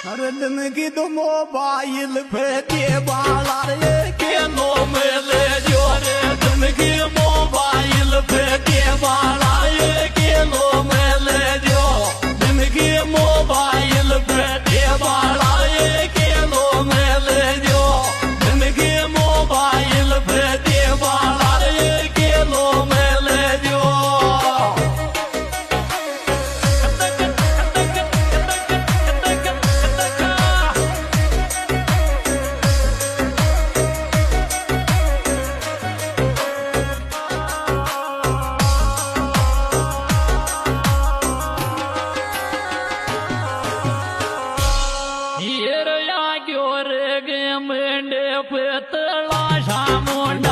अरे जिंदगी तो मोबाइल पे के बाला रे के नो मिले जो रे जिंदगी मोबाइल पे के बाला रे के नो मिले जो जिंदगी मोबाइल पे के बाला रे के नो मिले जो जिंदगी मोबाइल पे के बाला रे के नो मिले जो मेंढे पे तला शामुंडा